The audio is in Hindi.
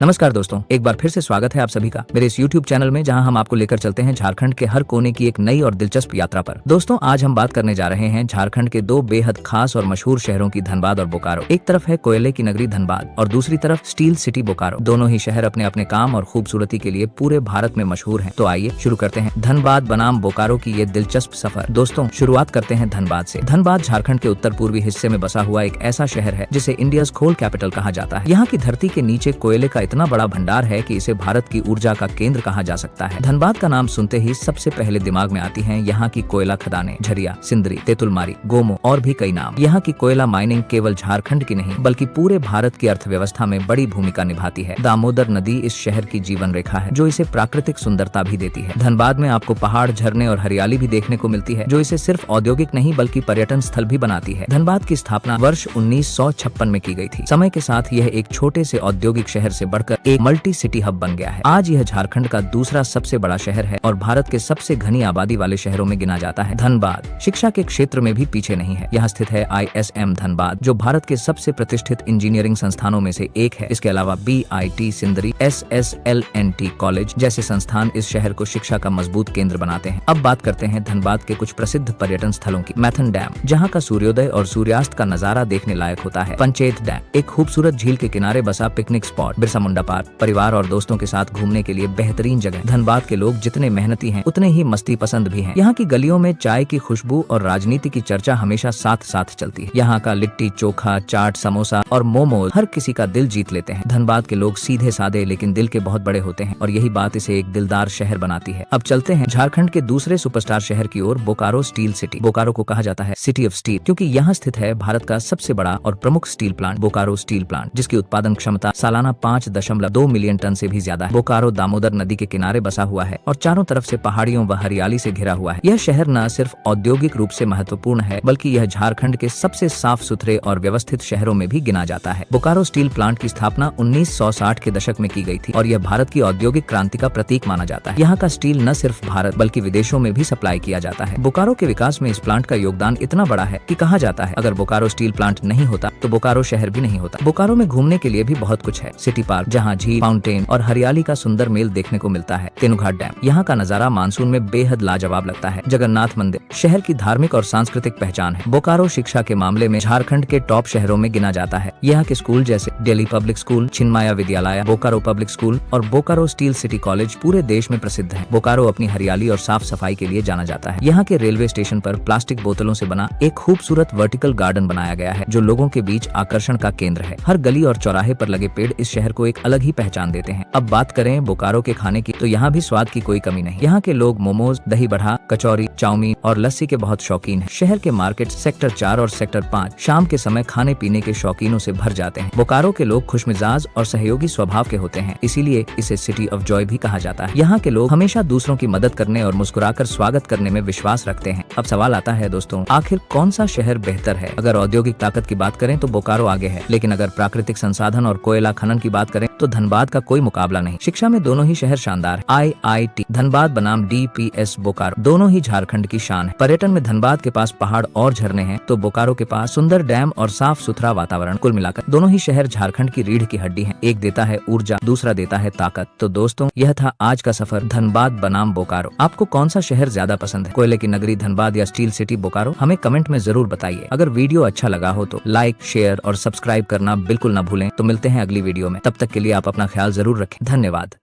नमस्कार दोस्तों, एक बार फिर से स्वागत है आप सभी का मेरे इस YouTube चैनल में, जहां हम आपको लेकर चलते हैं झारखंड के हर कोने की एक नई और दिलचस्प यात्रा पर। दोस्तों, आज हम बात करने जा रहे हैं झारखंड के दो बेहद खास और मशहूर शहरों की, धनबाद और बोकारो। एक तरफ है कोयले की नगरी धनबाद और दूसरी तरफ स्टील सिटी बोकारो। दोनों ही शहर अपने अपने काम और खूबसूरती के लिए पूरे भारत में मशहूर है। तो आइए शुरू करते हैं धनबाद बनाम बोकारो की ये दिलचस्प सफर। दोस्तों, शुरुआत करते हैं धनबाद से। धनबाद झारखंड के उत्तर पूर्वी हिस्से में बसा हुआ एक ऐसा शहर है जिसे इंडियाज कोल कैपिटल कहा जाता है। यहाँ की धरती के नीचे कोयले का इतना बड़ा भंडार है कि इसे भारत की ऊर्जा का केंद्र कहा जा सकता है। धनबाद का नाम सुनते ही सबसे पहले दिमाग में आती हैं यहाँ की कोयला खदानें, झरिया, सिंदरी, तेतुलमारी, गोमो और भी कई नाम। यहाँ की कोयला माइनिंग केवल झारखंड की नहीं बल्कि पूरे भारत की अर्थव्यवस्था में बड़ी भूमिका निभाती है। दामोदर नदी इस शहर की जीवन रेखा है, जो इसे प्राकृतिक सुंदरता भी देती है। धनबाद में आपको पहाड़, झरने और हरियाली भी देखने को मिलती है, जो इसे सिर्फ औद्योगिक नहीं बल्कि पर्यटन स्थल भी बनाती है। धनबाद की स्थापना वर्ष 1956 में की गई थी। समय के साथ यह एक छोटे से औद्योगिक शहर से बढ़कर एक मल्टी सिटी हब बन गया है। आज यह झारखंड का दूसरा सबसे बड़ा शहर है और भारत के सबसे घनी आबादी वाले शहरों में गिना जाता है। धनबाद शिक्षा के क्षेत्र में भी पीछे नहीं है। यहाँ स्थित है ISM धनबाद, जो भारत के सबसे प्रतिष्ठित इंजीनियरिंग संस्थानों में से एक है। इसके अलावा BIT सिंदरी, SSLNT कॉलेज जैसे संस्थान इस शहर को शिक्षा का मजबूत केंद्र बनाते हैं। अब बात करते हैं धनबाद के कुछ प्रसिद्ध पर्यटन स्थलों की। मैथन डैम, जहाँ का सूर्योदय और सूर्यास्त का नजारा देखने लायक होता है। पंचेत डैम, एक खूबसूरत झील के किनारे बसा picnic spot. Birsa Munda park, परिवार और दोस्तों के साथ घूमने के लिए बेहतरीन जगह। धनबाद के लोग जितने मेहनती हैं उतने ही मस्ती पसंद भी हैं। यहाँ की गलियों में चाय की खुशबू और राजनीति की चर्चा हमेशा साथ साथ चलती है। यहाँ का लिट्टी चोखा, चाट, समोसा और मोमोज हर किसी का दिल जीत लेते हैं। धनबाद के लोग सीधे सादे लेकिन दिल के बहुत बड़े होते हैं और यही बात इसे एक दिलदार शहर बनाती है। अब चलते हैं झारखंड के दूसरे सुपरस्टार शहर की ओर, बोकारो स्टील सिटी। बोकारो को कहा जाता है सिटी ऑफ स्टील, क्योंकि यहाँ स्थित है भारत का सबसे बड़ा और प्रमुख steel plant, Bokaro steel plant, जिसकी उत्पादन क्षमता सालाना 5.2 मिलियन टन से भी ज्यादा है। बोकारो दामोदर नदी के किनारे बसा हुआ है और चारों तरफ से पहाड़ियों व हरियाली से घिरा हुआ है। यह शहर न सिर्फ औद्योगिक रूप से महत्वपूर्ण है बल्कि यह झारखंड के सबसे साफ सुथरे और व्यवस्थित शहरों में भी गिना जाता है। बोकारो स्टील प्लांट की स्थापना 1960 के दशक में की गई थी और यह भारत की औद्योगिक क्रांति का प्रतीक माना जाता है। यहाँ का स्टील न सिर्फ भारत बल्कि विदेशों में भी सप्लाई किया जाता है। बोकारो के विकास में इस प्लांट का योगदान इतना बड़ा है कि कहा जाता है अगर बोकारो स्टील प्लांट नहीं होता तो बोकारो शहर भी नहीं होता। बोकारो में घूमने के लिए भी बहुत कुछ है। सिटी पार्क, जहाँ झील, फाउंटेन और हरियाली का सुंदर मेल देखने को मिलता है। तेनुघाट डैम, यहाँ का नजारा मानसून में बेहद लाजवाब लगता है। जगन्नाथ मंदिर शहर की धार्मिक और सांस्कृतिक पहचान है। बोकारो शिक्षा के मामले में झारखंड के टॉप शहरों में गिना जाता है। यहाँ के स्कूल जैसे दिल्ली पब्लिक स्कूल, छिन्मया विद्यालय, बोकारो पब्लिक स्कूल और बोकारो स्टील सिटी कॉलेज पूरे देश में प्रसिद्ध है। बोकारो अपनी हरियाली और साफ सफाई के लिए जाना जाता है। यहाँ के रेलवे स्टेशन पर प्लास्टिक बोतलों से बना एक खूबसूरत वर्टिकल गार्डन बनाया गया है, जो लोगों के बीच आकर्षण का केंद्र है। हर गली और चौराहे पर लगे पेड़ इस शहर को एक अलग ही पहचान देते हैं। अब बात करें बोकारो के खाने की, तो यहाँ भी स्वाद की कोई कमी नहीं। यहाँ के लोग मोमोज, दही बड़ा, कचौरी, चाउमीन और लस्सी के बहुत शौकीन हैं। शहर के मार्केट सेक्टर 4 और सेक्टर 5 शाम के समय खाने पीने के शौकीनों से भर जाते हैं। बोकारो के लोग खुशमिजाज और सहयोगी स्वभाव के होते हैं, इसीलिए इसे सिटी ऑफ जॉय भी कहा जाता है। यहाँ के लोग हमेशा दूसरों की मदद करने और मुस्कुराकर स्वागत करने में विश्वास रखते हैं। अब सवाल आता है दोस्तों, आखिर कौन सा शहर बेहतर है? अगर औद्योगिक ताकत की बात करें तो बोकारो आगे है, लेकिन अगर प्राकृतिक संसाधन और कोयला खनन की बात करें तो धनबाद का कोई मुकाबला नहीं। शिक्षा में दोनों ही शहर शानदार है। IIT धनबाद बनाम DPS बोकारो दोनों ही झारखंड की शान है। पर्यटन में धनबाद के पास पहाड़ और झरने हैं तो बोकारो के पास सुंदर डैम और साफ सुथरा वातावरण। कुल मिलाकर दोनों ही शहर झारखंड की रीढ़ की हड्डी हैं। एक देता है ऊर्जा, दूसरा देता है ताकत। तो दोस्तों, यह था आज का सफर धनबाद बनाम बोकारो। आपको कौन सा शहर ज्यादा पसंद है, कोयले की नगरी धनबाद या स्टील सिटी बोकारो? हमें कमेंट में जरूर बताइए। अगर वीडियो अच्छा लगा हो तो लाइक, शेयर और सब्सक्राइब करना बिल्कुल न भूलें। तो मिलते हैं अगली वीडियो में, तब तक के लिए आप अपना ख्याल जरूर रखें। धन्यवाद।